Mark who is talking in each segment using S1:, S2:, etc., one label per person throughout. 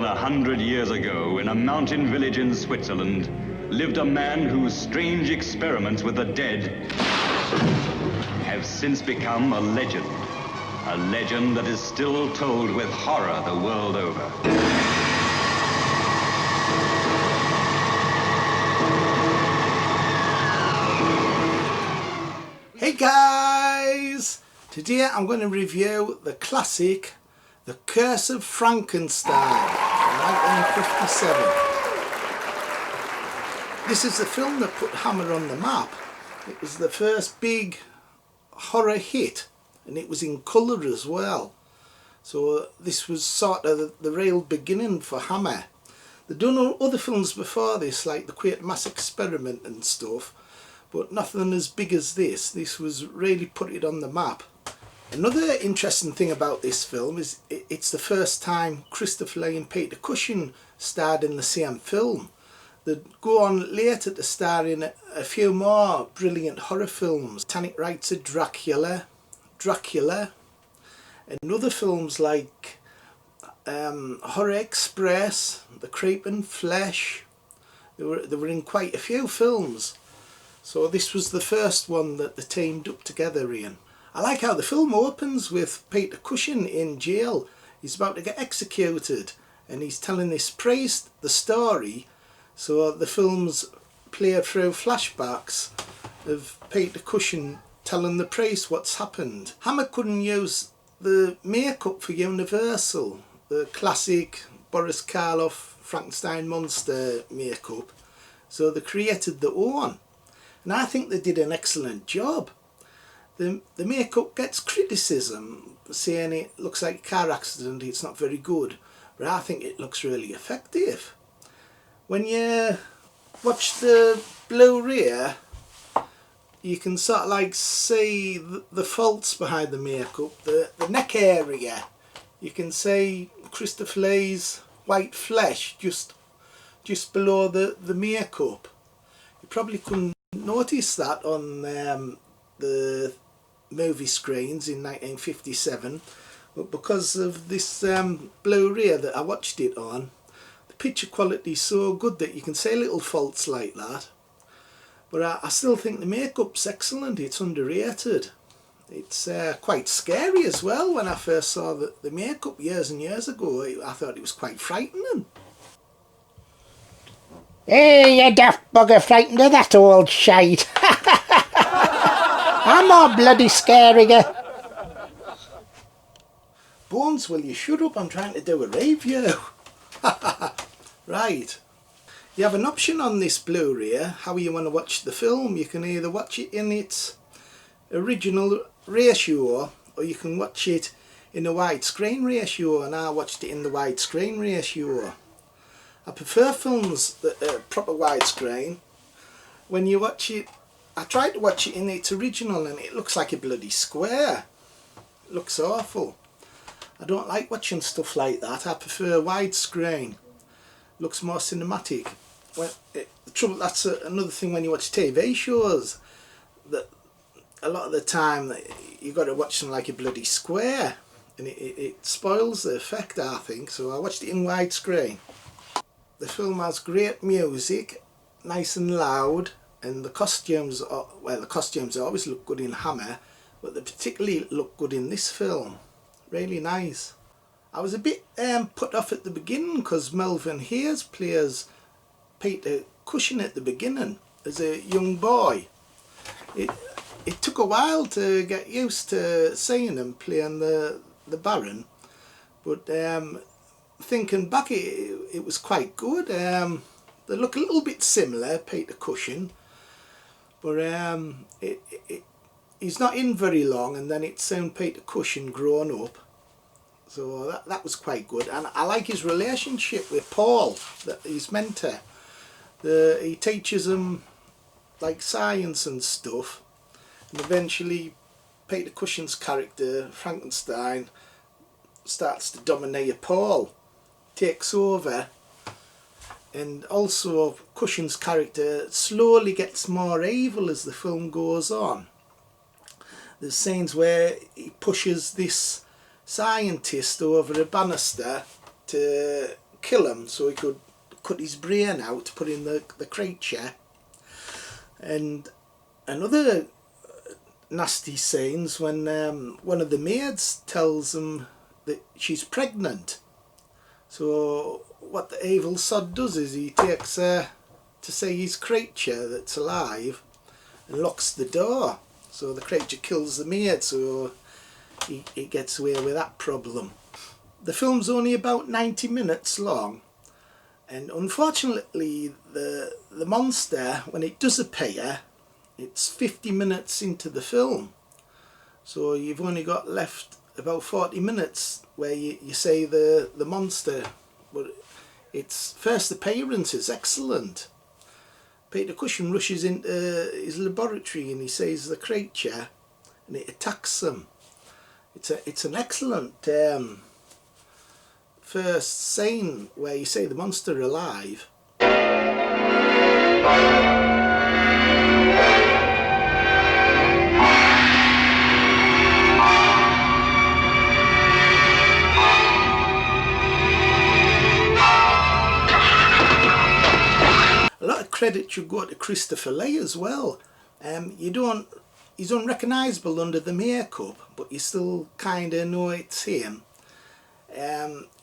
S1: 100 years ago, in a mountain village in Switzerland, lived a man whose strange experiments with the dead have since become a legend. A legend that is still told with horror the world over.
S2: Hey guys! Today I'm going to review the classic The Curse of Frankenstein from 1957. This is the film that put Hammer on the map. It was the first big horror hit, and it was in colour as well. So this was sort of the real beginning for Hammer. They'd done other films before this, like The Quatermass Experiment and stuff, but nothing as big as this. This was really put it on the map. Another interesting thing about this film is it's the first time Christopher Lee and Peter Cushing starred in the same film. They'd go on later to star in a few more brilliant horror films. Tannic Wrights of Dracula, and other films like Horror Express, The Creeping Flesh. They were in quite a few films. So this was the first one that they teamed up together in. I like how the film opens with Peter Cushing in jail. He's about to get executed and he's telling this priest the story. So the film's played through flashbacks of Peter Cushing telling the priest what's happened. Hammer couldn't use the makeup for Universal, the classic Boris Karloff Frankenstein monster makeup, so they created their own. And I think they did an excellent job. The makeup gets criticism, saying it looks like a car accident, it's not very good, but I think it looks really effective. When you watch the Blu-ray, you can sort of like see the faults behind the makeup. The neck area, you can see Christopher Lee's white flesh just below the makeup. You probably couldn't notice that on the movie screens in 1957, but because of this Blu-ray that I watched it on, the picture quality is so good that you can see little faults like that. But I still think the makeup's excellent. It's underrated. It's quite scary as well. When I first saw the makeup years and years ago, I thought it was quite frightening.
S3: Hey, you daft bugger, frightened of that old shite. I'm more bloody scarier.
S2: Bones, will you shut up? I'm trying to do a review. Right. You have an option on this Blu-ray how you want to watch the film. You can either watch it in its original ratio or you can watch it in a widescreen ratio, and I watched it in the widescreen ratio. I prefer films that are proper widescreen. When you watch it, I tried to watch it in its original and it looks like a bloody square. It looks awful. I don't like watching stuff like that. I prefer widescreen. Looks more cinematic. The trouble, that's another thing when you watch TV shows, that a lot of the time you got to watch them like a bloody square, and it spoils the effect, I think. So I watched it in widescreen. The film has great music, nice and loud, and the costumes always look good in Hammer, but they particularly look good in this film. Really nice. I was a bit put off at the beginning because Melvyn Hayes plays Peter Cushing at the beginning as a young boy. It took a while to get used to seeing him playing the Baron, but thinking back, it was quite good. They look a little bit similar, Peter Cushing, but he's not in very long, and then it's soon Peter Cushing grown up. So that was quite good, and I like his relationship with Paul, his mentor. He teaches him like science and stuff, and eventually Peter Cushing's character Frankenstein starts to dominate Paul, takes over, and also Cushing's character slowly gets more evil as the film goes on. There's scenes where he pushes this scientist over a banister to kill him so he could cut his brain out to put in the creature. And another nasty scenes when one of the maids tells him that she's pregnant. So what the evil sod does is he takes her to see his creature that's alive and locks the door. So the creature kills the maid, so he gets away with that problem. The film's only about 90 minutes long, and unfortunately the monster, when it does appear, it's 50 minutes into the film. So you've only got left about 40 minutes where you see the monster. But its first appearance is excellent. Peter Cushing rushes into his laboratory and he sees the creature and it attacks him. It's an excellent first scene where you see the monster alive. A lot of credit should go to Christopher Lee as well. He's unrecognisable under the makeup, but you still kind of know it's him.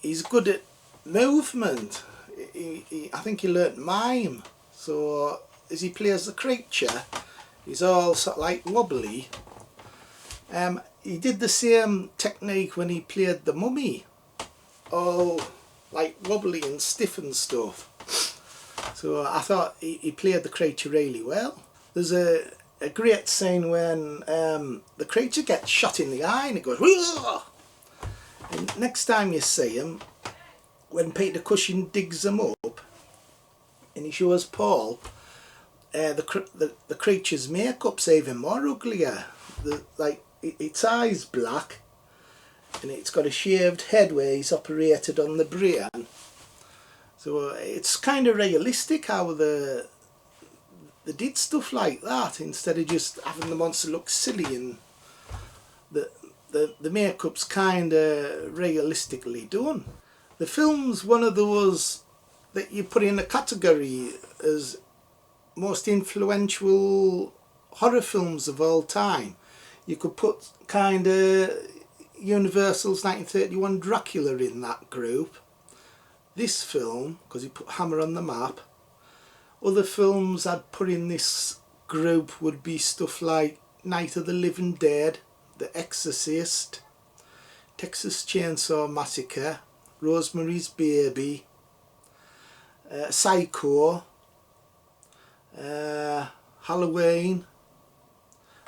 S2: He's good at movement. I think he learnt mime. So as he plays the creature, he's all sort of like wobbly. He did the same technique when he played the mummy, all like wobbly and stiff and stuff. So I thought he played the creature really well. There's a great scene when the creature gets shot in the eye and it goes, "Whoa!" And next time you see him, when Peter Cushing digs him up and he shows Paul, the creature's makeup's even more uglier. Its eyes black and it's got a shaved head where he's operated on the brain. So it's kind of realistic how they did stuff like that instead of just having the monster look silly, and the makeup's kind of realistically done. The film's one of those that you put in a category as most influential horror films of all time. You could put kind of Universal's 1931 Dracula in that group. This film, because he put Hammer on the map. Other films I'd put in this group would be stuff like Night of the Living Dead, The Exorcist, Texas Chainsaw Massacre, Rosemary's Baby, Psycho, Halloween.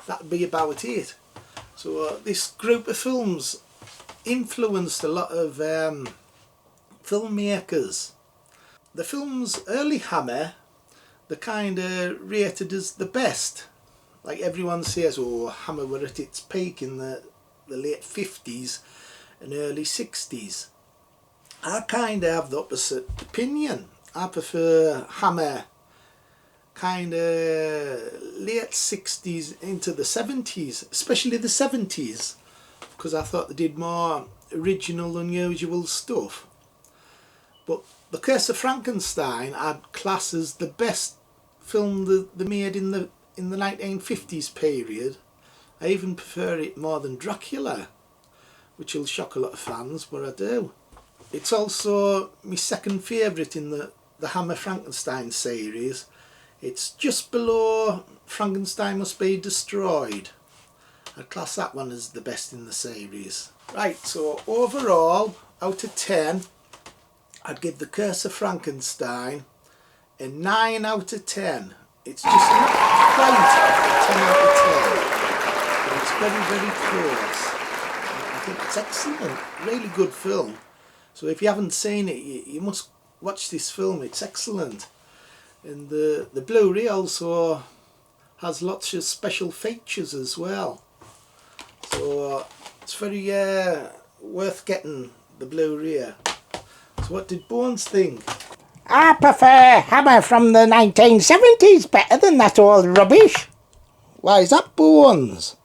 S2: That'd be about it. So this group of films influenced a lot of filmmakers. The film's early Hammer, they kind of rated as the best. Like everyone says, oh, Hammer were at its peak in the late 50s and early 60s. I kind of have the opposite opinion. I prefer Hammer kind of late 60s into the 70s, especially the 70s, because I thought they did more original, unusual stuff. But The Curse of Frankenstein I'd class as the best film they made in the 1950s period. I even prefer it more than Dracula, which will shock a lot of fans, but I do. It's also my second favourite in the Hammer Frankenstein series. It's just below Frankenstein Must Be Destroyed. I'd class that one as the best in the series. Right, so overall, out of 10, I'd give The Curse of Frankenstein a 9 out of 10. It's just not quite a 10 out of 10. But it's very, very close. I think it's excellent. Really good film. So if you haven't seen it, you must watch this film. It's excellent. And the Blu-ray also has lots of special features as well. So it's very worth getting the Blu-ray. So what did Bones think?
S3: I prefer Hammer from the 1970s better than that old rubbish.
S2: Why is that, Bones?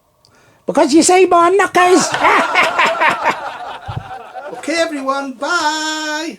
S3: Because you say more knockers.
S2: Okay everyone, bye!